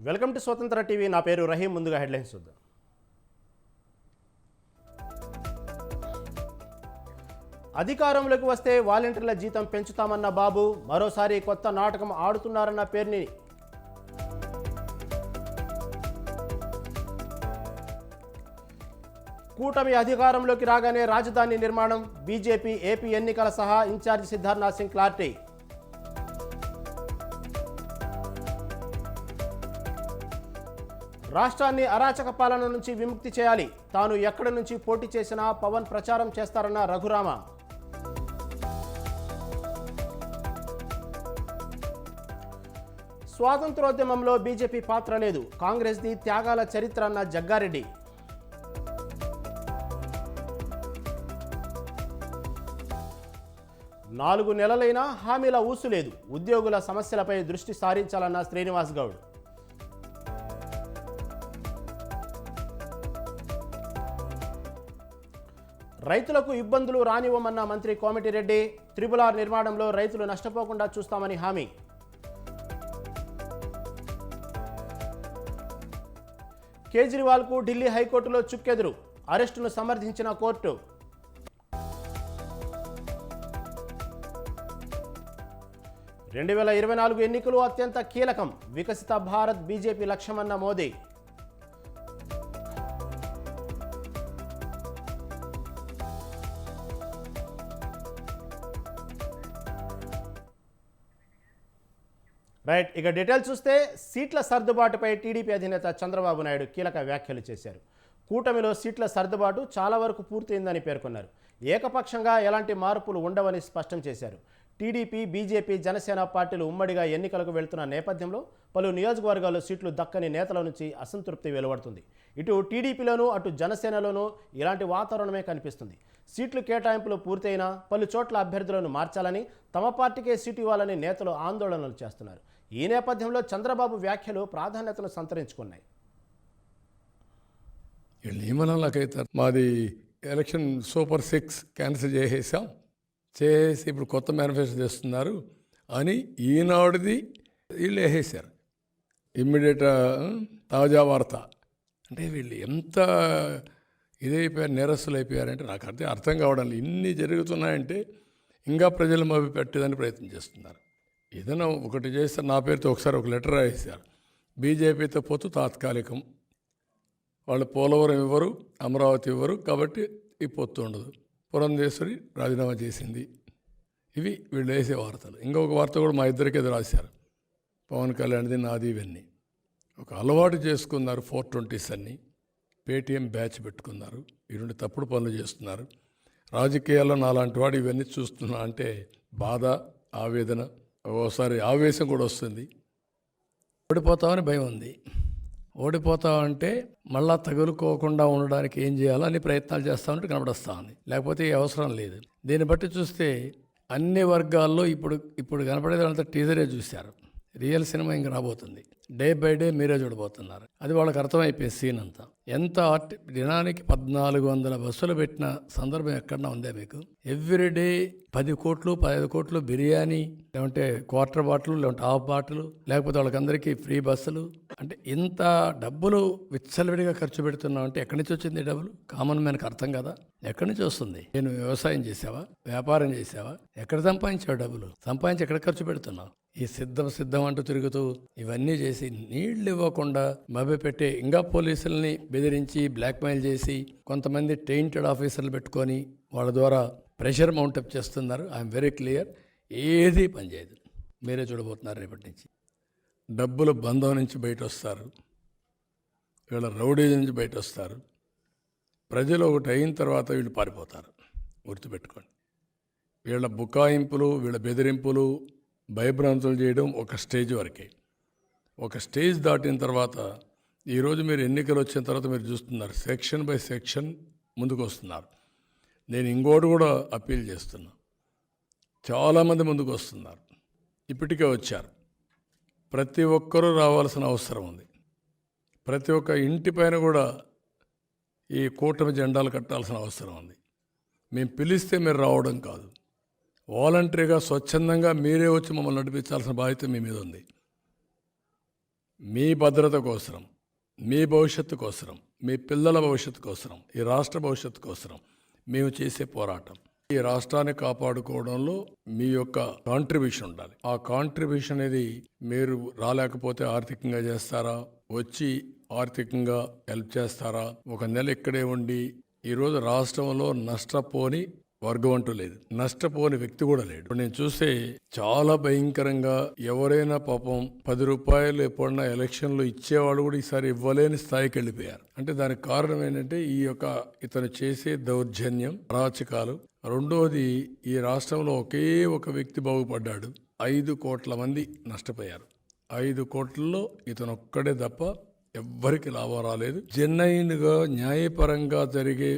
Welcome to స్వతంత్ర TV. నా పేరు రహీం. ముందుగా హెడ్లైన్స్ చూద్దాం. అధికారంలోకి వస్తే వాలంటీర్ల జీతం పెంచుతామన్న బాబు మరోసారి కొత్త నాటకం ఆడుతున్నారన్న పేర్ని. కూటమి అధికారంలోకి రాగానే రాజధాని నిర్మాణం, బీజేపీ ఏపీ ఎన్నికల సహా ఇన్ఛార్జి సిద్ధార్థనాథ్ సింగ్ క్లారిటీ. రాష్ట్రాన్ని అరాచక పాలన నుంచి విముక్తి చేయాలి, తాను ఎక్కడి నుంచి పోటీ చేసినా పవన్ ప్రచారం చేస్తారన్న రఘురామ. స్వాతంత్రోద్యమంలో బీజేపీ పాత్ర లేదు, కాంగ్రెస్ది త్యాగాల చరిత్ర అన్న జగ్గారెడ్డి. నాలుగు నెలలైనా హామీల ఊసు లేదు, ఉద్యోగుల సమస్యలపై దృష్టి సారించాలన్న శ్రీనివాస్ గౌడ్. రైతులకు ఇబ్బందులు రానివ్వమన్న మంత్రి కోమటిరెడ్డి, త్రిపుల్-ఆర్ నిర్మాణంలో రైతులు నష్టపోకుండా చూస్తామని హామీ. కేజ్రీవాల్కు ఢిల్లీ హైకోర్టులో చుక్కెదురు, అరెస్టును సమర్థించిన కోర్టు. రెండు 2024 ఎన్నికలు అత్యంత కీలకం, వికసిత భారత్ బీజేపీ లక్ష్యమన్న మోదీ. రైట్, ఇక డీటెయిల్స్ చూస్తే సీట్ల సర్దుబాటుపై టీడీపీ అధినేత చంద్రబాబు నాయుడు కీలక వ్యాఖ్యలు చేశారు. కూటమిలో సీట్ల సర్దుబాటు చాలా వరకు పూర్తయిందని పేర్కొన్నారు. ఏకపక్షంగా ఎలాంటి మార్పులు ఉండవని స్పష్టం చేశారు. టీడీపీ, బీజేపీ, జనసేన పార్టీలు ఉమ్మడిగా ఎన్నికలకు వెళ్తున్న నేపథ్యంలో పలు నియోజకవర్గాల్లో సీట్లు దక్కని నేతల నుంచి అసంతృప్తి వెలువడుతుంది. ఇటు టీడీపీలోనూ అటు జనసేనలోనూ ఇలాంటి వాతావరణమే కనిపిస్తుంది. సీట్లు కేటాయింపులు పూర్తయినా పలు చోట్ల అభ్యర్థులను మార్చాలని, తమ పార్టీకే సీటు ఇవ్వాలని నేతలు ఆందోళనలు చేస్తున్నారు. ఈ నేపథ్యంలో చంద్రబాబు వ్యాఖ్యలు ప్రాధాన్యతను సంతరించుకున్నాయి. ఏమనాకైతే మాది ఎలక్షన్ సూపర్ 6 క్యాన్సిల్ చేసేసాం, చేసి ఇప్పుడు కొత్త మేనిఫెస్టో చేస్తున్నారు అని ఈనాడుది వీళ్ళు వేసేసారు. ఇమ్మీడియట్ తాజా వార్త అంటే వీళ్ళు ఎంత ఇదైపోయారు, నిరస్సులు అయిపోయారంటే నాకు అర్థం కావడం లేదు. ఇన్ని జరుగుతున్నాయంటే ఇంకా ప్రజలు మభ్య పెట్టేదని ప్రయత్నం చేస్తున్నారు. ఏదైనా ఒకటి చేస్తే నా పేరుతో ఒకసారి ఒక లెటర్ రాసేశారు, బీజేపీతో పొత్తు తాత్కాలికం, వాళ్ళు పోలవరం ఇవ్వరు, అమరావతి ఇవ్వరు, కాబట్టి ఈ పొత్తు ఉండదు, పురంధేశ్వరి రాజీనామా చేసింది. ఇవి వీళ్ళు వేసే వార్తలు. ఇంకొక వార్త కూడా మా ఇద్దరికి ఎదురు రాశారు, పవన్ కళ్యాణ్ది నాది. ఇవన్నీ ఒక అలవాటు చేసుకున్నారు. 420s అన్నీ పేటీఎం బ్యాచ్ పెట్టుకున్నారు. ఈ రెండు తప్పుడు పనులు చేస్తున్నారు. రాజకీయాల్లో నాలాంటి వాడు ఇవన్నీ చూస్తున్నా అంటే బాధ, ఆవేదన, ఓసారి ఆవేశం కూడా వస్తుంది. ఓడిపోతామని భయం ఉంది. ఓడిపోతామంటే మళ్ళా తగులుకోకుండా ఉండడానికి ఏం చేయాలో అన్ని ప్రయత్నాలు చేస్తామంటే కనబడస్తా ఉంది. లేకపోతే అవసరం లేదు. దీన్ని బట్టి చూస్తే అన్ని వర్గాల్లో ఇప్పుడు కనపడేదంతా టీజరే చూశారు. రియల్ సినిమా ఇంక రాబోతుంది. డే బై డే మీరే చూడబోతున్నారు. అది వాళ్ళకి అర్థమైపోయింది సీన్ అంతా. ఎంత దినానికి 1400 బస్సులు పెట్టిన సందర్భం ఎక్కడన్నా ఉందే మీకు? ఎవ్రీడే 10 కోట్లు 15 కోట్లు బిర్యానీ, లేకుంటే క్వార్టర్ బాటిల్, లేకుంటే హాఫ్ బాటిల్, లేకపోతే వాళ్ళకందరికీ ఫ్రీ బస్సులు. అంటే ఇంత డబ్బులు విచ్చలవిడిగా ఖర్చు పెడుతున్నావు అంటే ఎక్కడి నుంచి వచ్చింది డబ్బులు? కామన్ మ్యాన్కి అర్థం కదా. ఎక్కడి నుంచి వస్తుంది? నేను వ్యవసాయం చేసావా, వ్యాపారం చేసావా, ఎక్కడ సంపాదించావు డబ్బులు? సంపాదించి ఎక్కడ ఖర్చు పెడుతున్నావు? ఈ సిద్ధం అంటూ తిరుగుతూ ఇవన్నీ చేసి నీళ్లు ఇవ్వకుండా మభ్యపెట్టే, ఇంకా పోలీసుల్ని బెదిరించి బ్లాక్మెయిల్ చేసి కొంతమంది టెయింటెడ్ ఆఫీసర్లు పెట్టుకొని వాళ్ళ ద్వారా ప్రెషర్ మౌంటప్ చేస్తున్నారు. ఐఎమ్ వెరీ క్లియర్, ఏది పనిచేయదు. మీరే చూడబోతున్నారు రేపటి నుంచి. డబ్బులు బంధం నుంచి బయట వస్తారు, వీళ్ళ రౌడీల నుంచి బయట వస్తారు. ప్రజలు ఒకటి అయిన తర్వాత వీళ్ళు పారిపోతారు. గుర్తుపెట్టుకోండి. వీళ్ళ బుకాయింపులు, వీళ్ళ బెదిరింపులు, భయభ్రాంతులు చేయడం ఒక స్టేజ్ వరకే. ఒక స్టేజ్ దాటిన తర్వాత ఈరోజు మీరు ఎన్నికలు వచ్చిన తర్వాత మీరు చూస్తున్నారు, సెక్షన్ బై సెక్షన్ ముందుకు వస్తున్నారు. నేను ఇంకోటి కూడా అప్పీల్ చేస్తున్నా, చాలామంది ముందుకు వస్తున్నారు, ఇప్పటికే వచ్చారు. ప్రతి ఒక్కరూ రావాల్సిన అవసరం ఉంది. ప్రతి ఒక్క ఇంటి పైన కూడా ఈ కూటమి జెండాలు కట్టాల్సిన అవసరం ఉంది. మేము పిలిస్తే మీరు రావడం కాదు, వాలంటరీగా స్వచ్ఛందంగా మీరే వచ్చి మమ్మల్ని నడిపించాల్సిన బాధ్యత మీ మీద ఉంది. మీ భద్రత కోసరం, మీ భవిష్యత్తు కోసరం, మీ పిల్లల భవిష్యత్తు కోసరం, ఈ రాష్ట్ర భవిష్యత్తు కోసరం మేము చేసే పోరాటం. ఈ రాష్ట్రాన్ని కాపాడుకోవడంలో మీ యొక్క కాంట్రిబ్యూషన్ ఉండాలి. ఆ కాంట్రిబ్యూషన్ అనేది మీరు రాలేకపోతే ఆర్థికంగా చేస్తారా, వచ్చి ఆర్థికంగా హెల్ప్ చేస్తారా? ఒక నెల ఇక్కడే ఉండి ఈరోజు రాష్ట్రంలో నష్టపోని వర్గం అంటూ లేదు, నష్టపోని వ్యక్తి కూడా లేడు. ఇప్పుడు నేను చూస్తే చాలా భయంకరంగా ఎవరైనా పాపం 10 రూపాయలు ఎప్పుడన్నా ఎలక్షన్లో ఇచ్చేవాళ్ళు కూడా ఈసారి ఇవ్వలేని స్థాయికి వెళ్ళిపోయారు. అంటే దానికి కారణం ఏంటంటే ఈ యొక్క ఇతను చేసే దౌర్జన్యం, అరాచకాలు. రెండోది, ఈ రాష్ట్రంలో ఒకే ఒక వ్యక్తి బాగుపడ్డాడు, 5 కోట్ల మంది నష్టపోయారు. 5 కోట్లలో ఇతను ఒక్కడే తప్ప ఎవ్వరికి లాభం రాలేదు. జెన్యున్గా న్యాయపరంగా జరిగే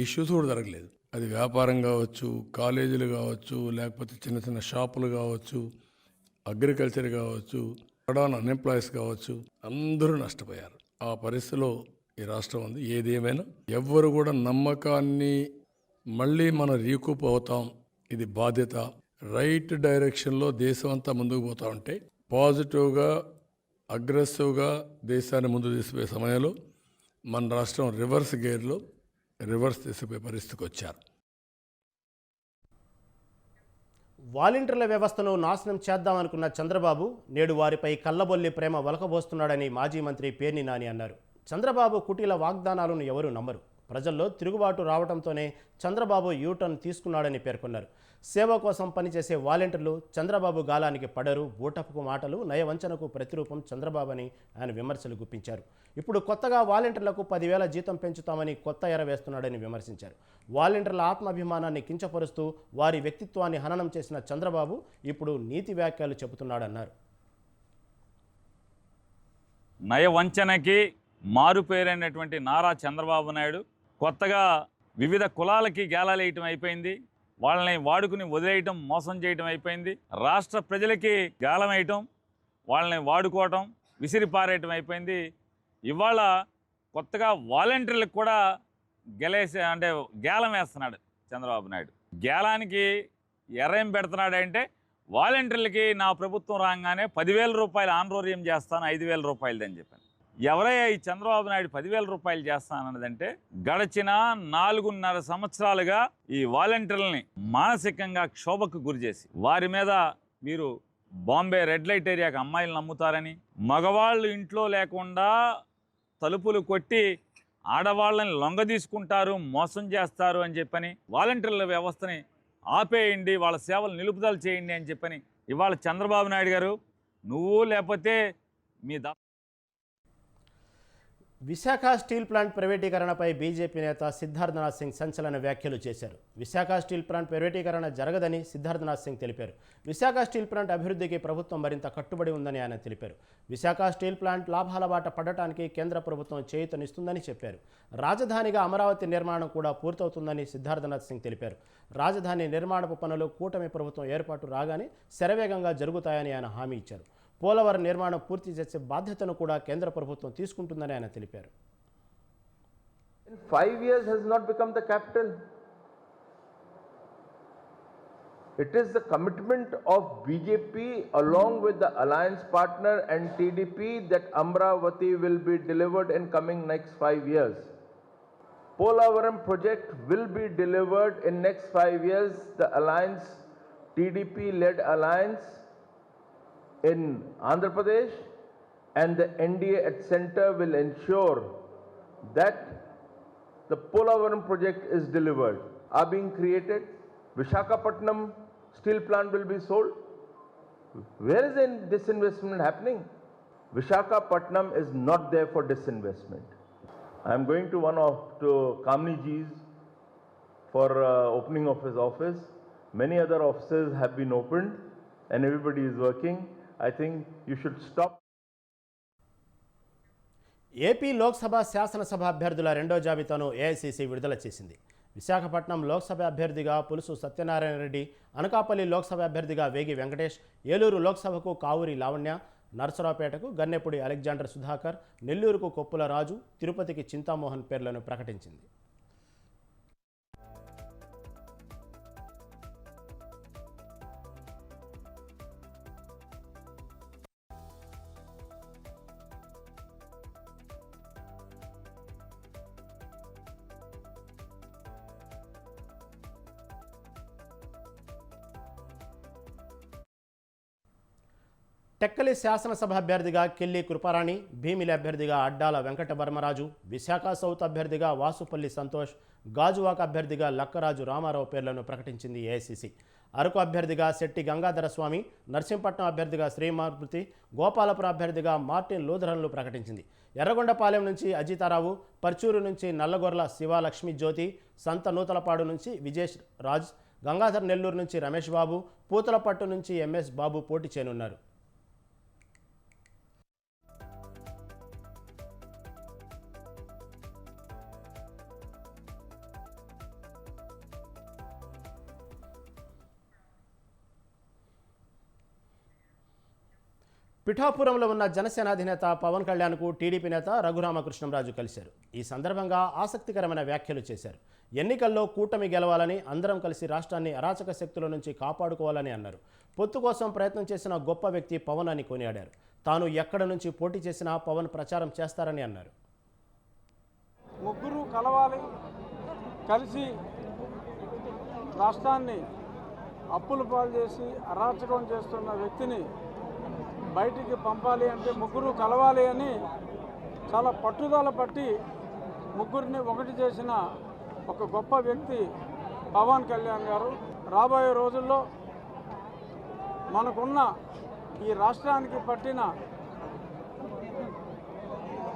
ఇష్యూస్ కూడా జరగలేదు. అది వ్యాపారం కావచ్చు, కాలేజీలు కావచ్చు, లేకపోతే చిన్న చిన్న షాపులు కావచ్చు, అగ్రికల్చర్ కావచ్చు, అన్ఎంప్లాయీస్ కావచ్చు, అందరూ నష్టపోయారు. ఆ పరిస్థితిలో ఈ రాష్ట్రం ఉంది. ఏదేమైనా ఎవ్వరు కూడా నమ్మకాన్ని మళ్ళీ మనం రీకూప్ అవుతాం, ఇది బాధ్యత. రైట్ డైరెక్షన్లో దేశం అంతా ముందుకు పోతా ఉంటే పాజిటివ్గా, అగ్రెసివ్గా దేశాన్ని ముందు తీసుకుపోయే సమయంలో మన రాష్ట్రం రివర్స్ గేర్లో రివర్స్ తీసుకుపోయే పరిస్థితికి వచ్చారు. వాలంటీర్ల వ్యవస్థను నాశనం చేద్దామనుకున్న చంద్రబాబు నేడు వారిపై కళ్ళబొల్లి ప్రేమ వలకబోస్తున్నాడని మాజీ మంత్రి పేర్ని నాని అన్నారు. చంద్రబాబు కుటీల వాగ్దానాలను ఎవరూ నమ్మరు. ప్రజల్లో తిరుగుబాటు రావడంతోనే చంద్రబాబు యూటర్న్ తీసుకున్నాడని పేర్కొన్నారు. సేవ కోసం పనిచేసే వాలంటీర్లు చంద్రబాబు గాలానికి పడరు, బూటపు మాటలు, నయవంచనకు ప్రతిరూపం చంద్రబాబు అని ఆయన విమర్శలు గుప్పించారు. ఇప్పుడు కొత్తగా వాలంటీర్లకు 10,000 జీతం పెంచుతామని కొత్త ఎర వేస్తున్నాడని విమర్శించారు. వాలంటీర్ల ఆత్మాభిమానాన్ని కించపరుస్తూ వారి వ్యక్తిత్వాన్ని హననం చేసిన చంద్రబాబు ఇప్పుడు నీతి వ్యాఖ్యలు చెబుతున్నాడన్నారు. నయవంచనకి మారుపేరైనటువంటి నారా చంద్రబాబు నాయుడు కొత్తగా వివిధ కులాలకి గేలాలేయటం అయిపోయింది. వాళ్ళని వాడుకుని వదిలేయటం, మోసం చేయటం అయిపోయింది. రాష్ట్ర ప్రజలకి గాలం వేయటం, వాళ్ళని వాడుకోవటం, విసిరిపారేయటం అయిపోయింది. ఇవాళ కొత్తగా వాలంటీర్లకు కూడా గేలం వేస్తున్నాడు చంద్రబాబు నాయుడు. గేలానికి ఎర్రేం పెడుతున్నాడంటే వాలంటీర్లకి నా ప్రభుత్వం రాగానే 10,000 రూపాయలు ఆనరోరియం చేస్తాను, 5,000 రూపాయలది అని చెప్పాను. ఎవరయ్యా ఈ చంద్రబాబు నాయుడు 10,000 రూపాయలు చేస్తానన్నదంటే, గడిచిన 4.5 సంవత్సరాలుగా ఈ వాలంటీర్లని మానసికంగా క్షోభకు గురిచేసి వారి మీద మీరు బాంబే రెడ్ లైట్ ఏరియాకి అమ్మాయిలను అమ్ముతారని, మగవాళ్ళు ఇంట్లో లేకుండా తలుపులు కొట్టి ఆడవాళ్ళని లొంగ తీసుకుంటారు, మోసం చేస్తారు అని చెప్పని, వాలంటీర్ల వ్యవస్థని ఆపేయండి, వాళ్ళ సేవలు నిలుపుదల చేయండి అని చెప్పని ఇవాళ చంద్రబాబు నాయుడు గారు నువ్వు లేకపోతే మీ విశాఖ స్టీల్ ప్లాంట్ ప్రైవేటీకరణపై బీజేపీ నేత సిద్ధార్థనాథ్ సింగ్ సంచలన వ్యాఖ్యలు చేశారు. విశాఖ స్టీల్ ప్లాంట్ ప్రైవేటీకరణ జరగదని సిద్ధార్థనాథ్ సింగ్ తెలిపారు. విశాఖ స్టీల్ ప్లాంట్ అభివృద్ధికి ప్రభుత్వం మరింత కట్టుబడి ఉందని ఆయన తెలిపారు. విశాఖ స్టీల్ ప్లాంట్ లాభాల బాట పడటానికి కేంద్ర ప్రభుత్వం చేయూతనిస్తుందని చెప్పారు. రాజధానిగా అమరావతి నిర్మాణం కూడా పూర్తవుతుందని సిద్ధార్థనాథ్ సింగ్ తెలిపారు. రాజధాని నిర్మాణపు పనులు కూటమి ప్రభుత్వం ఏర్పాటు రాగానే శరవేగంగా జరుగుతాయని ఆయన హామీ ఇచ్చారు. పోలవరం నిర్మాణం పూర్తి చేసే బాధ్యతను కూడా కేంద్ర ప్రభుత్వం తీసుకుంటుందని ఆయన తెలిపారు. In 5 years has not become the capital. It is the commitment of BJP along with the alliance partner and TDP that Amravati will be delivered in coming next 5 years. Polavaram project will be delivered in next 5 years. The alliance, TDP-led alliance in Andhra Pradesh and the NDA at center will ensure that the Polavaram project is delivered, are being created. Visakhapatnam steel plant will be sold. Where is disinvestment happening? Visakhapatnam is not there for disinvestment. I am going to Kamni Ji's for opening of his office. Many other offices have been opened and everybody is working. I think you should stop. AP Lok Sabha శాసనసభ అభ్యర్థుల రెండో జాబితాను AICC విడుదల చేసింది. విశాఖపట్నం లోక్సభ అభ్యర్థిగా పులుసు సత్యనారాయణ రెడ్డి, అనకాపల్లి లోక్సభ అభ్యర్థిగా వేగి వెంకటేష్, ఏలూరు లోక్సభకు కావూరి లావణ్య, నర్సరావుపేటకు గన్నెపూడి అలెగ్జాండర్ సుధాకర్, నెల్లూరుకు కొప్పుల రాజు, తిరుపతికి చింతామోహన్ పేర్లను ప్రకటించింది. టెక్కలి శాసనసభ అభ్యర్థిగా కెల్లి కృపారాణి, భీమిలి అభ్యర్థిగా అడ్డాల వెంకట బర్మరాజు, విశాఖ సౌత్ అభ్యర్థిగా వాసుపల్లి సంతోష్, గాజువాక అభ్యర్థిగా లక్కరాజు రామారావు పేర్లను ప్రకటించింది ఏఐసిసి. అరకు అభ్యర్థిగా శెట్టి గంగాధర స్వామి, నర్సింపట్నం అభ్యర్థిగా శ్రీమారుతి, గోపాలపురం అభ్యర్థిగా మార్టిన్ లూథరన్లు ప్రకటించింది. ఎర్రగొండపాలెం నుంచి అజితారావు, పర్చూరు నుంచి నల్లగొర్ల శివలక్ష్మి జ్యోతి, సంత నూతలపాడు నుంచి విజేష్ రాజ్, గంగాధర్ నెల్లూరు నుంచి రమేష్ బాబు, పూతలపట్టు నుంచి ఎంఎస్ బాబు పోటీ చేయనున్నారు. పిఠాపురంలో ఉన్న జనసేన అధినేత పవన్ కళ్యాణ్కు టీడీపీ నేత రఘురామకృష్ణంరాజు కలిశారు. ఈ సందర్భంగా ఆసక్తికరమైన వ్యాఖ్యలు చేశారు. ఎన్నికల్లో కూటమి గెలవాలని, అందరం కలిసి రాష్ట్రాన్ని అరాచక శక్తుల నుంచి కాపాడుకోవాలని అన్నారు. పొత్తు కోసం ప్రయత్నం చేసిన గొప్ప వ్యక్తి పవన్ అని కొనియాడారు. తాను ఎక్కడ నుంచి పోటీ చేసినా పవన్ ప్రచారం చేస్తారని అన్నారు. ముగ్గురు కలవాలి, కలిసి రాష్ట్రాన్ని అప్పుల పాలు చేసి అరాచకం చేస్తున్న వ్యక్తిని బయటికి పంపాలి అంటే ముగ్గురు కలవాలి అని చాలా పట్టుదల పట్టి ముగ్గురిని ఒకటి చేసిన ఒక గొప్ప వ్యక్తి పవన్ కళ్యాణ్ గారు. రాబోయే రోజుల్లో మనకున్న ఈ రాష్ట్రానికి పట్టిన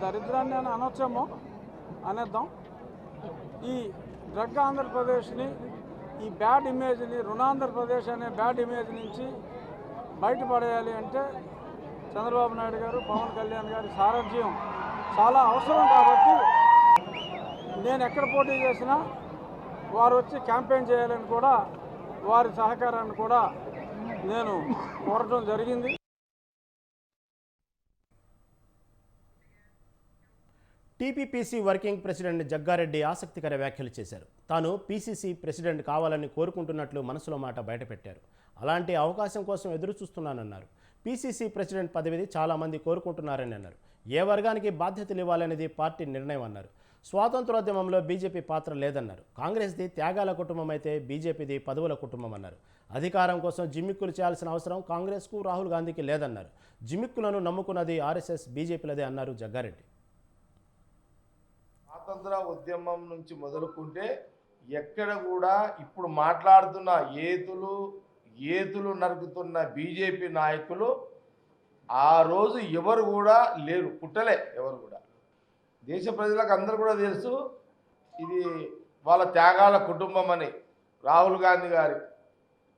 దరిద్రాన్ని అని అనొచ్చేమో అనేద్దాం, ఈ డ్రగ్ ఆంధ్రప్రదేశ్ని, ఈ బ్యాడ్ ఇమేజ్ని, రుణాంధ్రప్రదేశ్ అనే బ్యాడ్ ఇమేజ్ నుంచి బయటపడేయాలి అంటే చంద్రబాబు నాయుడు గారు, పవన్ కళ్యాణ్ గారి సారథ్యం చాలా అవసరం. కాబట్టి నేను ఎక్కడ పోటీ చేసినా వారు వచ్చి క్యాంపెయిన్ చేయాలని కూడా, వారి సహకారాన్ని కూడా నేను కోరటం జరిగింది. టీపీపీసీ వర్కింగ్ ప్రెసిడెంట్ జగ్గారెడ్డి ఆసక్తికర వ్యాఖ్యలు చేశారు. తాను పీసీసీ ప్రెసిడెంట్ కావాలని కోరుకుంటున్నట్లు మనసులో మాట బయటపెట్టారు. అలాంటి అవకాశం కోసం ఎదురు చూస్తున్నానన్నారు. పీసీసీ ప్రెసిడెంట్ పదవిని చాలామంది కోరుకుంటున్నారని అన్నారు. ఏ వర్గానికి బాధ్యతలు ఇవ్వాలనేది పార్టీ నిర్ణయం అన్నారు. స్వాతంత్రోద్యమంలో బీజేపీ పాత్ర లేదన్నారు. కాంగ్రెస్ది త్యాగాల కుటుంబం అయితే బీజేపీది పదవుల కుటుంబం అన్నారు. అధికారం కోసం జిమ్మిక్కులు చేయాల్సిన అవసరం కాంగ్రెస్కు, రాహుల్ గాంధీకి లేదన్నారు. జిమ్మిక్కులను నమ్ముకున్నది ఆర్ఎస్ఎస్, బీజేపీలదే అన్నారు జగ్గారెడ్డి. స్వాతంత్ర ఉద్యమం నుంచి మొదలుకుంటే ఎక్కడ కూడా ఇప్పుడు మాట్లాడుతున్న ఏతులు నరుకుతున్న బీజేపీ నాయకులు ఆ రోజు ఎవరు కూడా లేరు, పుట్టలే ఎవరు కూడా. దేశ ప్రజలకు అందరూ కూడా తెలుసు ఇది వాళ్ళ త్యాగాల కుటుంబం అని. రాహుల్ గాంధీ గారి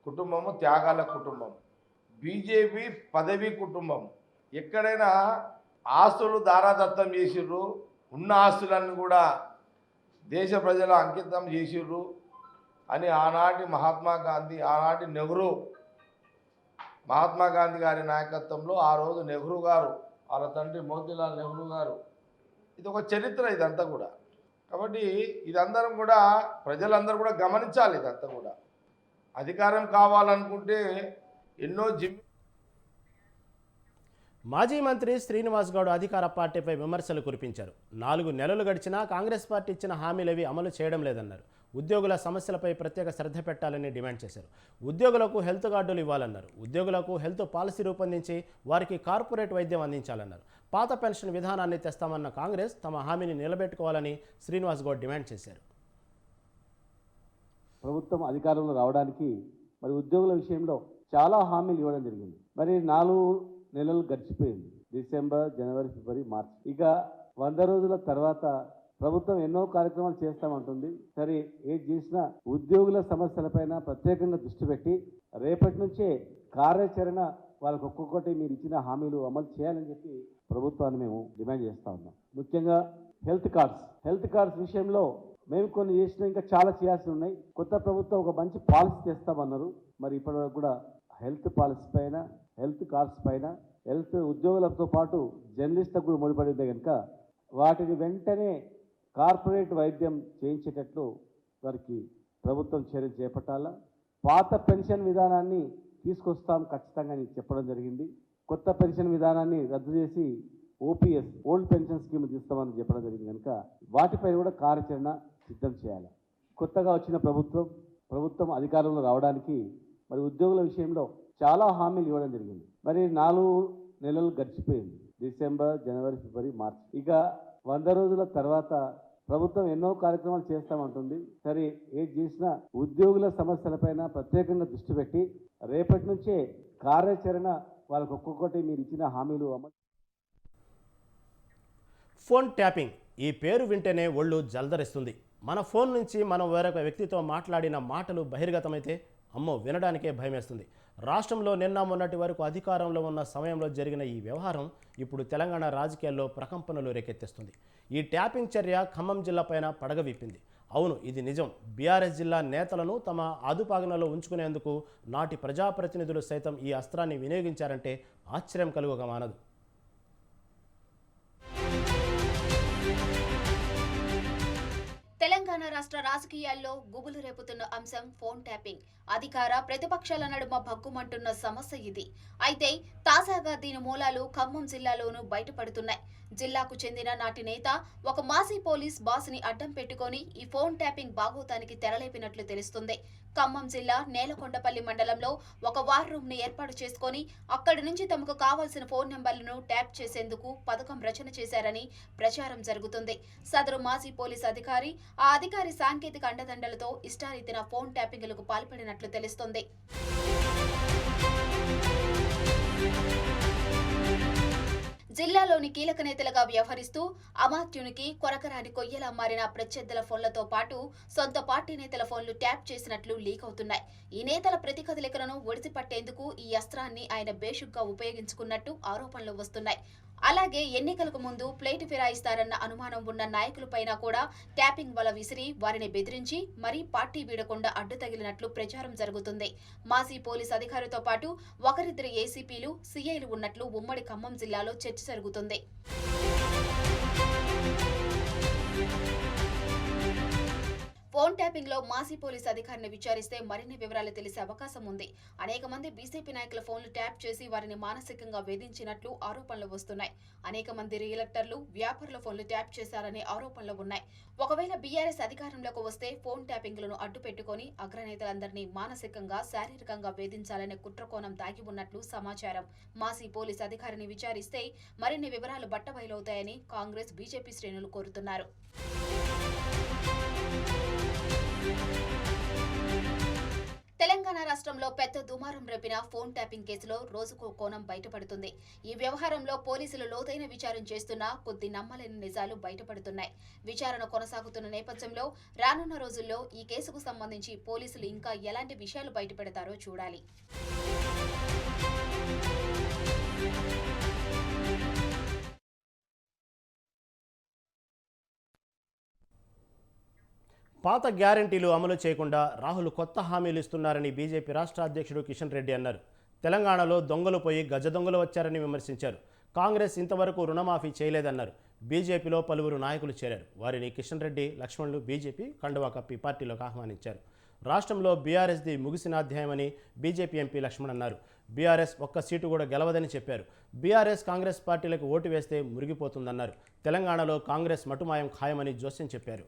కుటుంబము త్యాగాల కుటుంబం, బీజేపీ పదవి కుటుంబం. ఎక్కడైనా ఆస్తులు దారాదత్తం చేసిర్రు, ఉన్న ఆస్తులన్నీ కూడా దేశ ప్రజల అంకితం చేసిర్రు అని ఆనాటి మహాత్మా గాంధీ, ఆనాటి నెహ్రూ, మహాత్మా గాంధీ గారి నాయకత్వంలో ఆ రోజు నెహ్రూ గారు, వాళ్ళ తండ్రి మోతీలాల్ నెహ్రూ గారు, ఇది ఒక చరిత్ర ఇదంతా కూడా. కాబట్టి ఇదందరం కూడా ప్రజలందరూ కూడా గమనించాలి. ఇదంతా కూడా అధికారం కావాలనుకుంటే ఎన్నో మాజీ మంత్రి శ్రీనివాస్ గౌడ్ అధికార పార్టీపై విమర్శలు కురిపించారు. 4 నెలలు గడిచినా కాంగ్రెస్ పార్టీ ఇచ్చిన హామీలవి అమలు చేయడం లేదన్నారు. ఉద్యోగుల సమస్యలపై ప్రత్యేక శ్రద్ధ పెట్టాలని డిమాండ్ చేశారు. ఉద్యోగులకు హెల్త్ కార్డులు ఇవ్వాలన్నారు. ఉద్యోగులకు హెల్త్ పాలసీ రూపొందించి వారికి కార్పొరేట్ వైద్యం అందించాలన్నారు. పాత పెన్షన్ విధానాన్ని తెస్తామన్న కాంగ్రెస్ తమ హామీని నిలబెట్టుకోవాలని శ్రీనివాస్ గౌడ్ డిమాండ్ చేశారు. ప్రభుత్వం అధికారంలో రావడానికి మరి ఉద్యోగుల విషయంలో చాలా హామీలు ఇవ్వడం జరిగింది. మరి 4 నెలలు గడిచిపోయింది. డిసెంబర్, జనవరి, ఫిబ్రవరి, మార్చి. ఇక 100 రోజుల తర్వాత ప్రభుత్వం ఎన్నో కార్యక్రమాలు చేస్తామంటుంది. సరే, ఏది చేసినా ఉద్యోగుల సమస్యలపైన ప్రత్యేకంగా దృష్టి పెట్టి రేపటి నుంచే కార్యాచరణ వాళ్ళకు ఒక్కొక్కటి మీరు ఇచ్చిన హామీలు అమలు చేయాలని చెప్పి ప్రభుత్వాన్ని మేము డిమాండ్ చేస్తూ ఉన్నాం. ముఖ్యంగా హెల్త్ కార్డ్స్ విషయంలో మేము కొన్ని చేసినా ఇంకా చాలా చేయాల్సి ఉన్నాయి. కొత్త ప్రభుత్వం ఒక మంచి పాలసీ చేస్తామన్నారు. మరి ఇప్పటివరకు కూడా హెల్త్ పాలసీ పైన, హెల్త్ కార్డ్స్ పైన, హెల్త్ ఉద్యోగులతో పాటు జర్నలిస్టులకు కూడా ముడిపడిందే కనుక వాటిని వెంటనే కార్పొరేట్ వైద్యం చేయించేటట్లు వారికి ప్రభుత్వం చర్యలు చేపట్టాలా. పాత పెన్షన్ విధానాన్ని తీసుకొస్తాం ఖచ్చితంగా అని చెప్పడం జరిగింది. కొత్త పెన్షన్ విధానాన్ని రద్దు చేసి ఓపీఎస్, ఓల్డ్ పెన్షన్ స్కీమ్ తీస్తామని చెప్పడం జరిగింది కనుక వాటిపై కూడా కార్యాచరణ సిద్ధం చేయాలి. కొత్తగా వచ్చిన ప్రభుత్వం అధికారంలో రావడానికి మరి ఉద్యోగుల విషయంలో చాలా హామీలు ఇవ్వడం జరిగింది. మరి 4 నెలలు గడిచిపోయింది. డిసెంబర్, జనవరి, ఫిబ్రవరి, మార్చ్. ఇక 100 రోజుల తర్వాత ప్రభుత్వం ఎన్నో కార్యక్రమాలు చేస్తామంటుంది. సరే, ఏది చేసినా ఉద్యోగుల సమస్యలపైన ప్రత్యేకంగా దృష్టి పెట్టి రేపటి నుంచే కార్యాచరణ వాళ్ళకు ఒక్కొక్కటి మీరు ఇచ్చిన హామీలు అమలు. ఫోన్ ట్యాపింగ్ ఈ పేరు వింటేనే ఒళ్ళు జల్దరిస్తుంది. మన ఫోన్ నుంచి మనం వేరొక వ్యక్తితో మాట్లాడిన మాటలు బహిర్గతమైతే అమ్మో వినడానికే భయమేస్తుంది. రాష్ట్రంలో నిన్న మొన్నటి వరకు అధికారంలో ఉన్న సమయంలో జరిగిన ఈ వ్యవహారం ఇప్పుడు తెలంగాణ రాజకీయాల్లో ప్రకంపనలు రేకెత్తిస్తుంది. ఈ ట్యాపింగ్ చర్య ఖమ్మం జిల్లా పైన పడగ విప్పింది. అవును, ఇది నిజం. బీఆర్ఎస్ జిల్లా నేతలను తమ అదుపాగనలో ఉంచుకునేందుకు నాటి ప్రజాప్రతినిధులు సైతం ఈ అస్త్రాన్ని వినియోగించారంటే ఆశ్చర్యం కలుగక మానదు. తెలంగాణ రాష్ట్ర రాజకీయాల్లో గుబులు రేపుతున్న అంశం ఫోన్ ట్యాపింగ్. అధికార ప్రతిపక్షాల నడుమ భగ్గుమంటున్న సమస్య ఇది. అయితే తాజాగా దీని మూలాలు ఖమ్మం జిల్లాలోనూ బయటపడుతున్నాయి. జిల్లాకు చెందిన నాటి నేత ఒక మాజీ పోలీస్ బాస్ని అడ్డం పెట్టుకొని ఈ ఫోన్ ట్యాపింగ్ బాగోతానికి తెరలేపినట్లు తెలుస్తుంది. ఖమ్మం జిల్లా నేలకొండపల్లి మండలంలో ఒక వార్ రూమ్ ని ఏర్పాటు చేసుకుని అక్కడి నుంచి తమకు కావాల్సిన ఫోన్ నెంబర్లను ట్యాప్ చేసేందుకు పథకం రచన చేశారని ప్రచారం జరుగుతుంది. సదరు మాజీ పోలీస్ అధికారి, ఆ అధికారి సాంకేతిక అండదండలతో ఇష్టారీతిన ఫోన్ ట్యాపింగ్లకు పాల్పడినట్లు తెలుస్తోంది. జిల్లాలోని కీలక నేతలుగా వ్యవహరిస్తూ అమాత్యునికి కొరకరాని కొయ్యలా మారిన ప్రత్యర్థుల ఫోన్లతో పాటు సొంత పార్టీ నేతల ఫోన్లు ట్యాప్ చేసినట్లు లీక్ అవుతున్నాయి. ఈ నేతల ప్రతికదలికలను ఒడిసిపట్టేందుకు ఈ అస్త్రాన్ని ఆయన బేషుగ్గా ఉపయోగించుకున్నట్టు ఆరోపణలు వస్తున్నాయి. అలాగే ఎన్నికలకు ముందు ప్లేటు ఫిరాయిస్తారన్న అనుమానం ఉన్న నాయకులపైన కూడా ట్యాపింగ్ వల విసిరి వారిని బెదిరించి మరీ పార్టీ వీడకుండా అడ్డు తగిలినట్లు ప్రచారం జరుగుతుంది. మాజీ పోలీస్ అధికారితో పాటు ఒకరిద్దరు ఏసీపీలు, సీఐలు ఉన్నట్లు ఉమ్మడి ఖమ్మం జిల్లాలో చర్చ జరుగుతుంది. ఫోన్ ట్యాపింగ్ లో మాజీ పోలీస్ అధికారిని విచారిస్తే మరిన్ని వివరాలు తెలిసే అవకాశం ఉంది. అనేక మంది బీజేపీ నాయకుల ఫోన్లు ట్యాప్ చేసి వారిని మానసికంగా వేధించినట్లు ఆరోపణలు వస్తున్నాయి. అనేక మంది రియల్టర్లు, వ్యాపారుల ఫోన్లు ట్యాప్ చేశారనే ఆరోపణలు ఉన్నాయి. ఒకవేళ బీఆర్ఎస్ అధికారంలోకి వస్తే ఫోన్ ట్యాపింగ్లను అడ్డు పెట్టుకుని అగ్రనేతలందరినీ మానసికంగా, శారీరకంగా వేధించాలనే కుట్రకోణం దాగి ఉన్నట్లు సమాచారం. మాజీ పోలీస్ అధికారిని విచారిస్తే మరిన్ని వివరాలు బట్టబయలవుతాయని కాంగ్రెస్, బీజేపీ శ్రేణులు కోరుతున్నారు. తెలంగాణ రాష్ట్రంలో పెద్ద దుమారం రేపిన ఫోన్ ట్యాపింగ్ కేసులో రోజుకో కోణం బయటపడుతుంది. ఈ వ్యవహారంలో పోలీసులు లోతైన విచారణ చేస్తున్నా కొద్ది నమ్మలేని నిజాలు బయటపడుతున్నాయి. విచారణ కొనసాగుతున్న నేపథ్యంలో రానున్న రోజుల్లో ఈ కేసుకు సంబంధించి పోలీసులు ఇంకా ఎలాంటి విషయాలు బయటపెడతారో చూడాలి. పాత గ్యారంటీలు అమలు చేయకుండా రాహుల్ కొత్త హామీలు ఇస్తున్నారని బీజేపీ రాష్ట్ర అధ్యక్షుడు కిషన్ రెడ్డి అన్నారు. తెలంగాణలో దొంగలు పోయి గజ దొంగలు వచ్చారని విమర్శించారు. కాంగ్రెస్ ఇంతవరకు రుణమాఫీ చేయలేదన్నారు. బీజేపీలో పలువురు నాయకులు చేరారు. వారిని కిషన్ రెడ్డి, లక్ష్మణులు బీజేపీ కండువా కప్పి పార్టీలోకి ఆహ్వానించారు. రాష్ట్రంలో బీఆర్ఎస్ది ముగిసిన అధ్యాయమని బీజేపీ ఎంపీ లక్ష్మణ్ అన్నారు. బీఆర్ఎస్ ఒక్క సీటు కూడా గెలవదని చెప్పారు. బీఆర్ఎస్ కాంగ్రెస్ పార్టీలకు ఓటు వేస్తే మురిగిపోతుందన్నారు. తెలంగాణలో కాంగ్రెస్ మటుమాయం ఖాయమని జోస్యం చెప్పారు.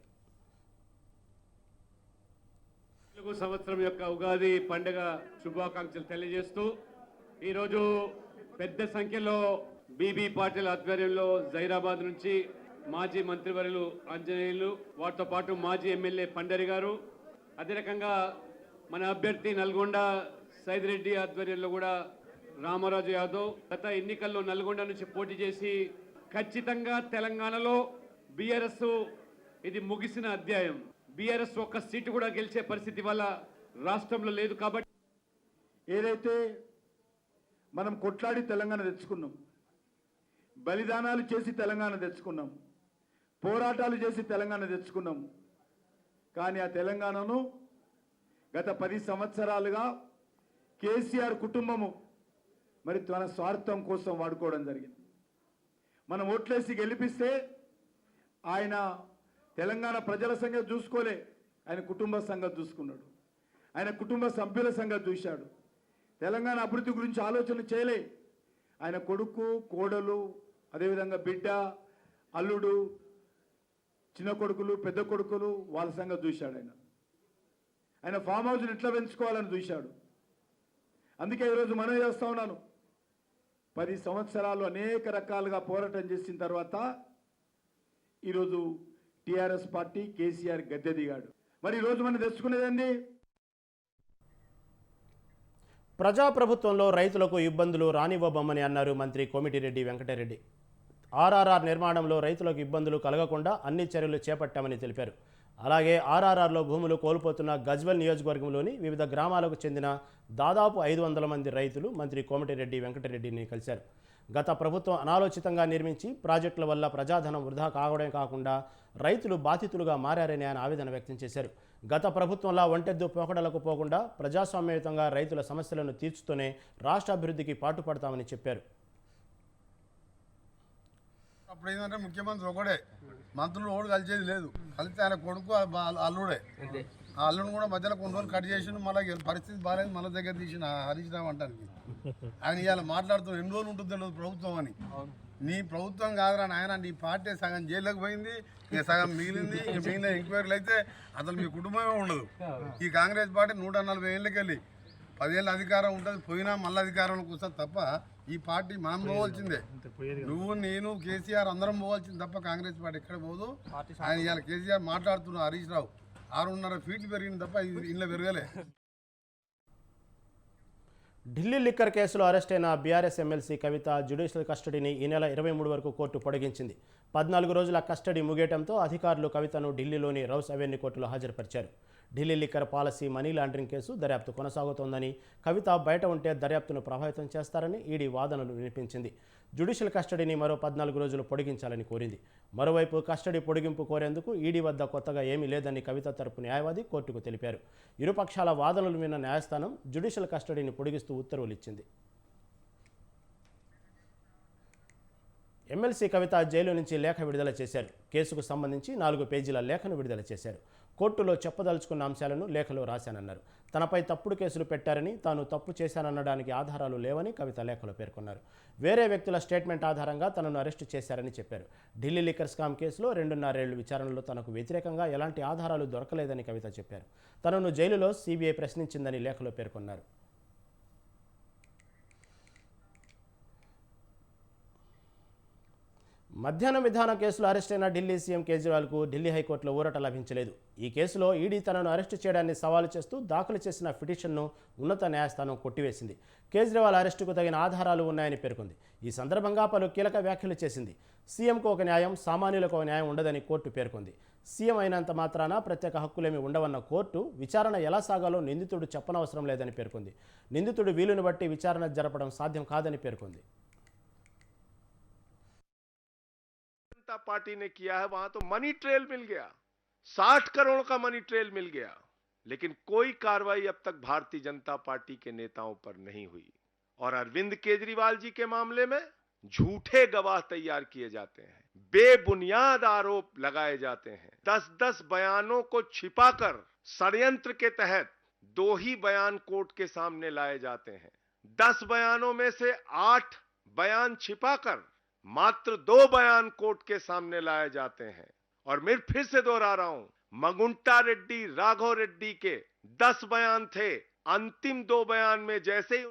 తెలుగు సంవత్సరం యొక్క ఉగాది పండుగ శుభాకాంక్షలు తెలియజేస్తూ ఈరోజు పెద్ద సంఖ్యలో బీబీ పాటిల్ ఆధ్వర్యంలో జైరాబాద్ నుంచి మాజీ మంత్రివర్యులు ఆంజనేయులు, వారితో పాటు మాజీ ఎమ్మెల్యే పండరి గారు, అదే రకంగా మన అభ్యర్థి నల్గొండ సైదిరెడ్డి ఆధ్వర్యంలో కూడా రామరాజు యాదవ్ గత ఎన్నికల్లో నల్గొండ నుంచి పోటీ చేసి ఖచ్చితంగా తెలంగాణలో బీఆర్ఎస్ ఇది ముగిసిన అధ్యాయం, బీఆర్ఎస్ ఒక్క సీటు కూడా గెలిచే పరిస్థితి వల్ల రాష్ట్రంలో లేదు. కాబట్టి ఏదైతే మనం కొట్లాడి తెలంగాణ తెచ్చుకున్నాం, బలిదానాలు చేసి తెలంగాణ తెచ్చుకున్నాం, పోరాటాలు చేసి తెలంగాణ తెచ్చుకున్నాం, కానీ ఆ తెలంగాణను గత 10 సంవత్సరాలుగా కేసీఆర్ కుటుంబము మరి తన స్వార్థం కోసం వాడుకోవడం జరిగింది. మనం ఓట్లేసి గెలిపిస్తే ఆయన తెలంగాణ ప్రజల సంగతి చూసుకోలే, ఆయన కుటుంబ సంగతి చూసుకున్నాడు, ఆయన కుటుంబ సభ్యుల సంగతి చూశాడు. తెలంగాణ అభివృద్ధి గురించి ఆలోచన చేయలే. ఆయన కొడుకు, కోడలు, అదేవిధంగా బిడ్డ, అల్లుడు, చిన్న కొడుకులు, పెద్ద కొడుకులు వాళ్ళ సంగతి చూశాడు. ఆయన ఫామ్ హౌస్ని ఎట్లా పెంచుకోవాలని చూశాడు. అందుకే ఈరోజు మనం చేస్తా ఉన్నాను. 10 సంవత్సరాలు అనేక రకాలుగా పోరాటం చేసిన తర్వాత ఈరోజు టీఆర్ఎస్ పార్టీ కేసీఆర్ గద్దె దిగాడు. మరి ఈరోజు మనం తెచ్చుకునేదండి ప్రజాప్రభుత్వంలో రైతులకు ఇబ్బందులు రానివ్వబొమ్మని అన్నారు మంత్రి కోమిటిరెడ్డి వెంకటరెడ్డి. ఆర్ఆర్ఆర్ నిర్మాణంలో రైతులకు ఇబ్బందులు కలగకుండా అన్ని చర్యలు చేపట్టామని తెలిపారు. అలాగే ఆర్ఆర్ఆర్లో భూములు కోల్పోతున్న గజ్వెల్ నియోజకవర్గంలోని వివిధ గ్రామాలకు చెందిన దాదాపు 500 మంది రైతులు మంత్రి కోమిటిరెడ్డి వెంకటరెడ్డిని కలిశారు. గత ప్రభుత్వం అనాలోచితంగా నిర్మించి ప్రాజెక్టుల వల్ల ప్రజాధనం వృధా కావడమే కాకుండా రైతులు బాధితులుగా మారారని ఆయన ఆవేదన వ్యక్తం చేశారు. గత ప్రభుత్వంలా ఒంటెద్దు పోకడలకు పోకుండా ప్రజాస్వామ్యయుతంగా రైతుల సమస్యలను తీర్చుతూనే రాష్ట్ర అభివృద్ధికి పాటుపడతామని చెప్పారు. అప్పుడు ఏంటంటే ముఖ్యమంత్రి ఒకడే, మంత్రులు ఓడి కలిసేది లేదు. కలిస్తే ఆయన కొడుకు అల్లుడే. ఆ అల్లుడు కూడా మధ్యలో కొన్ని రోజులు కట్ చేసిండు. మళ్ళీ పరిస్థితి బాగాలేదు, మళ్ళీ దగ్గర తీసిన హరీష్ రావు అంటానికి ఆయన ఇవాళ మాట్లాడుతున్నారు ఎన్ని రోజులు ఉంటుంది తెలియదు ప్రభుత్వం అని. నీ ప్రభుత్వం కాదురా నాయన, నీ పార్టీ సగం జైల్లోకి పోయింది, ఇక సగం మిగిలింది. ఇక మిగిలిన ఎంక్వైరీలు అయితే అసలు మీ కుటుంబమే ఉండదు. ఈ కాంగ్రెస్ పార్టీ 140 ఏళ్ళకి వెళ్ళి 10 ఏళ్ళ అధికారం ఉంటుంది, పోయినా మళ్ళీ అధికారంలోకి వస్తుంది తప్ప ఈ పార్టీ మనం పోవాల్సిందే. నువ్వు నేను కేసీఆర్ అందరం పోవాల్సింది తప్ప కాంగ్రెస్ పార్టీ ఎక్కడ పోదు. ఆయన ఇవాళ కేసీఆర్ మాట్లాడుతున్న హరీష్ రావు 6.5 ఫీట్లు పెరిగింది తప్ప ఇంట్లో పెరగలే. ఢిల్లీ లిక్కర్ కేసులో అరెస్ట్ అయిన బీఆర్ఎస్ ఎమ్మెల్సీ కవిత జ్యుడిషియల్ కస్టడీని ఈ నెల 23 వరకు కోర్టు పొడిగించింది. 14 రోజుల కస్టడీ ముగియటంతో అధికారులు కవితను ఢిల్లీలోని రౌస్ అవెన్యూ కోర్టులో హాజరుపరిచారు. Delhi liquor policy money laundering case దర్యాప్తు కొనసాగుతోందని, కవిత బయట ఉంటే దర్యాప్తును ప్రభావితం చేస్తారని ఈడీ వాదనలు వినిపించింది. జ్యుడిషియల్ కస్టడీని మరో 14 రోజులు పొడిగించాలని కోరింది. మరోవైపు కస్టడీ పొడిగింపు కోరేందుకు ఈడీ వద్ద కొత్తగా ఏమీ లేదని కవిత తరపు న్యాయవాది కోర్టుకు తెలిపారు. ఇరుపక్షాల వాదనలు విన్న న్యాయస్థానం జ్యుడిషియల్ కస్టడీని పొడిగిస్తూ ఉత్తర్వులు ఇచ్చింది. ఎమ్మెల్సీ కవిత జైలు నుంచి లేఖ విడుదల చేశారు. కేసుకు సంబంధించి 4 పేజీల లేఖను విడుదల చేశారు. కోర్టులో చెప్పదలుచుకున్న అంశాలను లేఖలో రాశానన్నారు. తనపై తప్పుడు కేసులు పెట్టారని, తాను తప్పు చేశాననడానికి ఆధారాలు లేవని కవిత లేఖలో పేర్కొన్నారు. వేరే వ్యక్తుల స్టేట్మెంట్ ఆధారంగా తనను అరెస్టు చేశారని చెప్పారు. ఢిల్లీ లిక్కర్ స్కామ్ కేసులో 2.5 ఏళ్ల విచారణలో తనకు వ్యతిరేకంగా ఎలాంటి ఆధారాలు దొరకలేదని కవిత చెప్పారు. తనను జైలులో సిబిఐ ప్రశ్నించిందని లేఖలో పేర్కొన్నారు. మధ్యాహ్నం విధానం కేసులో అరెస్ట్ అయిన ఢిల్లీ సీఎం కేజ్రీవాల్కు ఢిల్లీ హైకోర్టులో ఊరట లభించలేదు. ఈ కేసులో ఈడీ తనను అరెస్టు చేయడాన్ని సవాలు చేస్తూ దాఖలు చేసిన పిటిషన్ను ఉన్నత న్యాయస్థానం కొట్టివేసింది. కేజ్రీవాల్ అరెస్టుకు తగిన ఆధారాలు ఉన్నాయని పేర్కొంది. ఈ సందర్భంగా పలు కీలక వ్యాఖ్యలు చేసింది. సీఎంకు ఒక న్యాయం, సామాన్యులకు ఒక న్యాయం ఉండదని కోర్టు పేర్కొంది. సీఎం అయినంత మాత్రాన ప్రత్యేక హక్కులేమి ఉండవన్న కోర్టు విచారణ ఎలా సాగాలో నిందితుడు చెప్పనవసరం లేదని పేర్కొంది. నిందితుడు వీలుని బట్టి విచారణ జరపడం సాధ్యం కాదని పేర్కొంది. पार्टी ने किया है वहां तो मनी ट्रेल मिल गया, 60 करोड़ का मनी ट्रेल मिल गया, लेकिन कोई कार्रवाई अब तक भारतीय जनता पार्टी के नेताओं पर नहीं हुई। और अरविंद केजरीवाल जी के मामले में झूठे गवाह तैयार किए जाते हैं, बेबुनियाद आरोप लगाए जाते हैं। 10-10 बयानों को छिपाकर षड्यंत्र के तहत 2 ही बयान कोर्ट के सामने लाए जाते हैं। 10 बयानों में से 8 बयान छिपाकर मात्र 2 बयान कोर्ट के सामने लाए जाते हैं। और मैं फिर से दोहरा रहा हूं, मगुंटा रेड्डी, राघव रेड्डी के 10 बयान थे, अंतिम 2 बयान में जैसे ही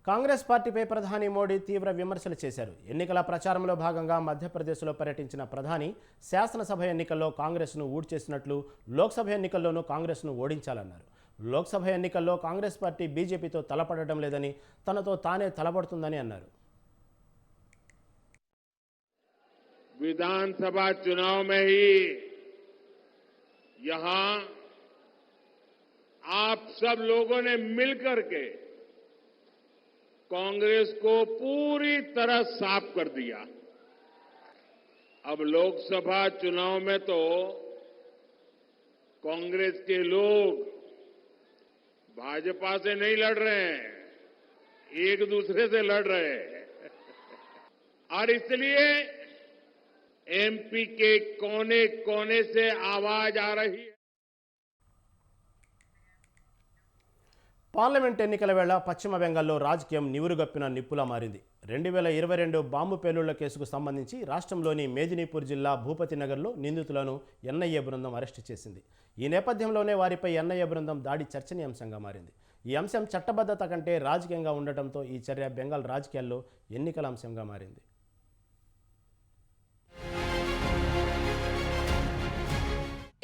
కాంగ్రెస్ పార్టీపై ప్రధాని మోడీ తీవ్ర విమర్శలు చేశారు. ఎన్నికల ప్రచారంలో భాగంగా మధ్యప్రదేశ్లో పర్యటించిన ప్రధాని శాసనసభ ఎన్నికల్లో కాంగ్రెస్ను ఊడ్చేసినట్లు లోక్సభ ఎన్నికల్లోనూ కాంగ్రెస్ను ఓడించాలన్నారు. లోక్సభ ఎన్నికల్లో కాంగ్రెస్ పార్టీ బీజేపీతో తలపడడం లేదని, తనతో తానే తలపడుతుందని అన్నారు. विधानसभा चुनाव में ही यहां आप सब लोगों ने मिलकर के कांग्रेस को पूरी तरह साफ कर दिया। अब लोकसभा चुनाव में तो कांग्रेस के लोग भाजपा से नहीं लड़ रहे हैं, एक दूसरे से लड़ रहे हैं। और इसलिए एमपी के कोने कोने से आवाज आ रही है। పార్లమెంట్ ఎన్నికల వేళ పశ్చిమ బెంగాల్లో రాజకీయం నివురుగప్పిన నిప్పులా మారింది. 2022 బాంబు పేలుళ్ల కేసుకు సంబంధించి రాష్ట్రంలోని మేదినీపూర్ జిల్లా భూపతి నగర్లో నిందితులను ఎన్ఐఏ బృందం అరెస్టు చేసింది. ఈ నేపథ్యంలోనే వారిపై ఎన్ఐఏ బృందం దాడి చర్చనీయాంశంగా మారింది. ఈ అంశం చట్టబద్ధత కంటే రాజకీయంగా ఉండటంతో ఈ చర్య బెంగాల్ రాజకీయాల్లో ఎన్నికల అంశంగా మారింది.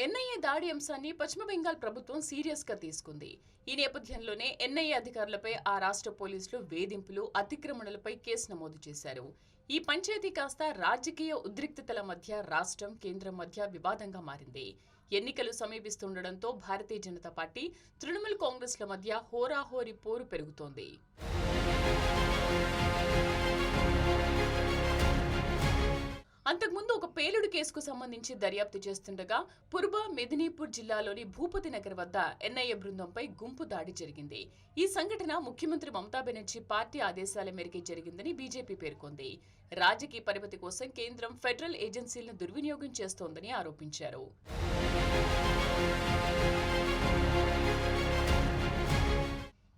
ఎన్ఐఏ దాడి అంశాన్ని పశ్చిమ బెంగాల్ ప్రభుత్వం సీరియస్ గా తీసుకుంది. ఈ నేపథ్యంలోనే ఎన్ఐఏ అధికారులపై ఆ రాష్ట్ర పోలీసులు వేధింపులు, అతిక్రమణలపై కేసు నమోదు చేశారు. ఈ పంచాయతీ కాస్త రాజకీయ ఉద్రిక్తతల మధ్య రాష్ట్రం, కేంద్రం మధ్య వివాదంగా మారింది. ఎన్నికలు సమీపిస్తుండటంతో భారతీయ జనతా పార్టీ, తృణమూల్ కాంగ్రెస్ల మధ్య హోరాహోరీ పోరు పెరుగుతోంది. అంతకుముందు ఒక పేలుడు కేసుకు సంబంధించి దర్యాప్తు చేస్తుండగా పూర్వ మెదినీపూర్ జిల్లాలోని భూపతి నగర్ వద్ద ఎన్ఐఏ బృందంపై గుంపు దాడి జరిగింది. ఈ సంఘటన ముఖ్యమంత్రి మమతా బెనర్జీ పార్టీ ఆదేశాల మేరకే జరిగిందని బీజేపీ పేర్కొంది. రాజకీయ పరిమితి కోసం కేంద్రం ఫెడరల్ ఏజెన్సీలను దుర్వినియోగం చేస్తోందని ఆరోపించారు.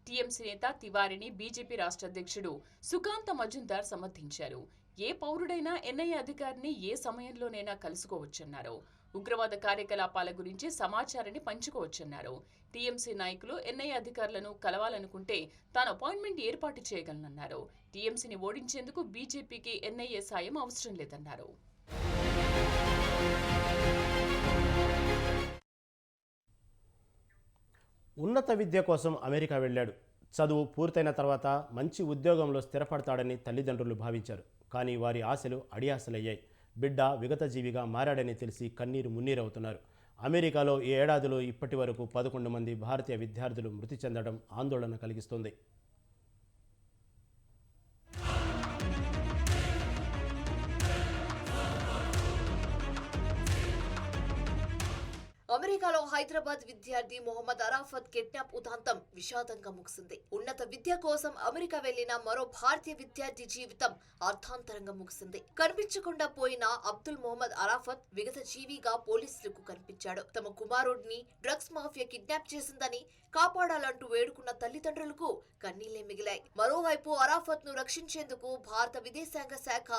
టీఎంసీ నేత తివారీని బీజేపీ రాష్ట్ర అధ్యక్షుడు సుకాంత మజుందార్ సమర్థించారు. ఏ పౌరుడైనా ఎన్ఐఏ అధికారిని ఏ సమయంలోనైనా కలుసుకోవచ్చన్నారు. ఉగ్రవాద కార్యకలాపాల గురించి సమాచారాన్ని పంచుకోవచ్చన్నారు. టీఎంసీ నాయకులు ఎన్ఐఏ అధికారులను కలవాలనుకుంటే తాను అపాయింట్మెంట్ ఏర్పాటు చేయగలనన్నారు. టీఎంసీని ఓడించేందుకు బీజేపీకి ఎన్ఐఏ సాయం అవసరం లేదన్నారు. ఉన్నత విద్య కోసం అమెరికా వెళ్ళాడు. చదువు పూర్తయిన తర్వాత మంచి ఉద్యోగంలో స్థిరపడతాడని తల్లిదండ్రులు భావించారు. కానీ వారి ఆశలు అడియాసలయ్యాయి. బిడ్డ విగతజీవిగా మారాడని తెలిసి కన్నీరు మున్నీరవుతున్నారు. అమెరికాలో ఈ ఏడాదిలో ఇప్పటి వరకు 11 మంది భారతీయ విద్యార్థులు మృతి చెందడం ఆందోళన కలిగిస్తుంది. అమెరికాలో హైదరాబాద్ విద్యార్థి మొహమ్మద్ అరాఫత్ కిడ్నాప్ ఉదాంతం విషాదంగా ముగిసింది. ఉన్నత విద్య కోసం అమెరికా వెళ్లిన మరో భారతీయ విద్యార్థి జీవితం అర్థాంతరంగా ముగిసింది. కనిపించకుండా పోయిన అబ్దుల్ మొహమ్మద్ అరాఫత్ విగత జీవిగా పోలీసులకు కనిపించాడు. తమ కుమారుడిని డ్రగ్స్ మాఫియా కిడ్నాప్ చేసిందని కాపాడాలంటూ వేడుకున్న తల్లిదండ్రులకు కన్నీళ్లే మిగిలాయి. మరోవైపు అరాఫత్ ను రక్షించేందుకు భారత విదేశాంగ శాఖ,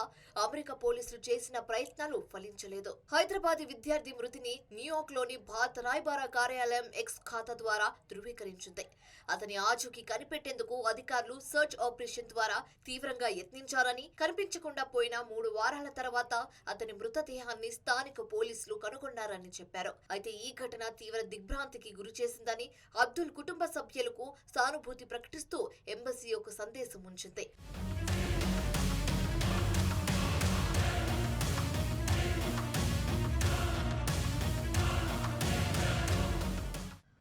అమెరికా పోలీసులు చేసిన ప్రయత్నాలు ఫలించలేదు. హైదరాబాద్ విద్యార్థి మృతిని న్యూయార్క్ లోని భారత రాయబార కార్యాలయం ఎక్స్ ఖాతా ద్వారా ధృవీకరించింది. అతని ఆచూకీ కనిపెట్టేందుకు అధికారులు సర్చ్ ఆపరేషన్ ద్వారా తీవ్రంగా యత్నించారని, కనిపించకుండా పోయిన 3 వారాల తర్వాత అతని మృతదేహాన్ని స్థానిక పోలీసులు కనుగొన్నారని చెప్పారు. అయితే ఈ ఘటన తీవ్ర దిగ్భ్రాంతికి గురిచేసిందని అబ్దుల్ కుటుంబ సభ్యులకు సానుభూతి ప్రకటిస్తూ ఎంబసీ ఒక సందేశం ఉంచింది.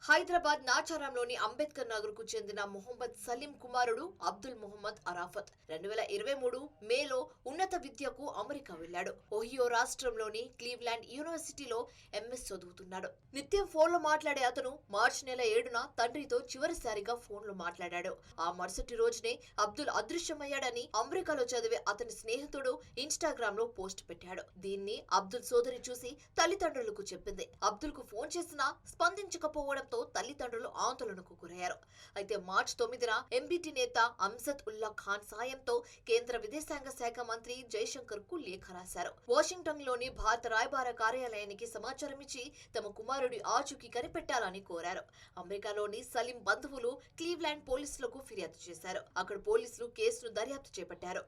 హైదరాబాద్ నాచారంలోని అంబేద్కర్ నగర్ కు చెందిన మొహమ్మద్ సలీం కుమారుడు అబ్దుల్ మొహమ్మద్ అరాఫత్ 2023 మేలో ఉన్నత విద్యకు అమెరికా వెళ్లాడు. ఓహియో రాష్ట్రంలోని క్లీవ్లాండ్ యూనివర్సిటీలో ఎంఎస్ చదువుతున్నాడు. నిత్యం ఫోన్లో మాట్లాడే అతను మార్చి నెల 7న తండ్రితో చివరిసారిగా ఫోన్లో మాట్లాడాడు. ఆ మరుసటి రోజునే అబ్దుల్ అదృశ్యమయ్యాడని అమెరికాలో చదివే అతని స్నేహితుడు ఇన్స్టాగ్రామ్ లో పోస్ట్ పెట్టాడు. దీన్ని అబ్దుల్ సోదరి చూసి తల్లిదండ్రులకు చెప్పింది. అబ్దుల్ కు ఫోన్ చేసినా స్పందించకపోవడంతో తల్లిదండ్రులు ఆందోళనకు గురయ్యారు. అయితే మార్చి 9న ఎంబీటీ నేత అంజద్ ఉల్లా ఖాన్ సాయంతో కేంద్ర విదేశాంగ శాఖ మంత్రి జైశంకర్ కు లేఖ రాశారు. వాషింగ్టన్ లోని భారత రాయబార కార్యాలయానికి సమాచారం ఇచ్చి తమ కుమారుడి ఆచూకీ కనిపెట్టాలని కోరారు. అమెరికాలోని సలీం బంధువులు క్లీవ్లాండ్ పోలీసులకు ఫిర్యాదు చేశారు. అక్కడ పోలీసులు కేసును దర్యాప్తు చేపట్టారు.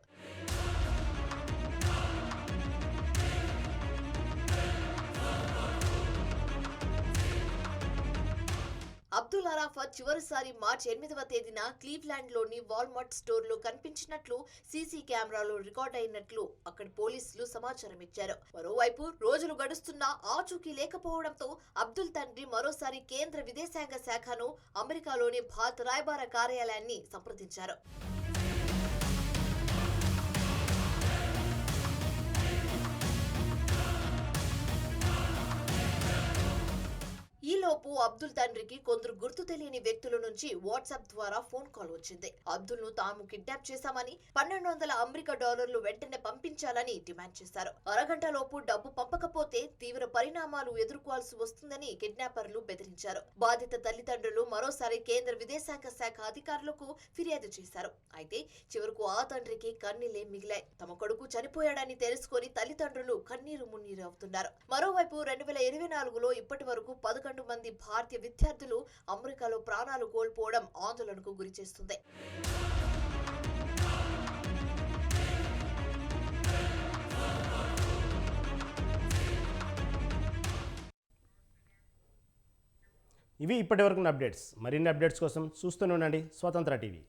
అబ్దుల్ అరాఫత్ చివరిసారి మార్చి 8వ తేదీన క్లీవ్లాండ్ లోని వాల్మార్ట్ స్టోర్ లో కనిపించినట్లు సీసీ కెమెరాలో రికార్డ్ అయినట్లు అక్కడి పోలీసులు సమాచారం ఇచ్చారు. మరోవైపు రోజులు గడుస్తున్నా ఆచూకీ లేకపోవడంతో అబ్దుల్ తండ్రి మరోసారి కేంద్ర విదేశాంగ శాఖను, అమెరికాలోని భారత రాయబార కార్యాలయాన్ని సంప్రదించారు. ఈలోపు లోపు అబ్దుల్ తండ్రికి కొందరు గుర్తు తెలియని వ్యక్తుల నుంచి వాట్సాప్ ద్వారా ఫోన్ కాల్ వచ్చింది. అబ్దుల్ ను తాము కిడ్నాప్ చేశామని $1200 అమెరికా డాలర్లు వెంటనే పంపించాలని డిమాండ్ చేశారు. అరగంట లోపు డబ్బు పంపకపోతే తీవ్ర పరిణామాలు ఎదుర్కోవాల్సి వస్తుందని కిడ్నాపర్లు బెదిరించారు. బాధిత తల్లిదండ్రులు మరోసారి కేంద్ర విదేశాంగ శాఖ అధికారులకు ఫిర్యాదు చేశారు. అయితే చివరకు ఆ తండ్రికి కన్నీళ్లే మిగిలాయి. తమ కొడుకు చనిపోయాడని తెలుసుకొని తల్లిదండ్రులు కన్నీరు మున్నీరు అవుతున్నారు. మరోవైపు 2024లో ఇప్పటి వరకు 11 మంది భారతీయ విద్యార్థులు అమెరికాలో ప్రాణాలు కోల్పోవడం ఆందోళనకు గురిచేస్తుంది. ఇవి ఇప్పటివరకు అప్డేట్స్. మరిన్ని అప్డేట్స్ కోసం చూస్తూనే ఉండండి స్వతంత్ర టీవీ.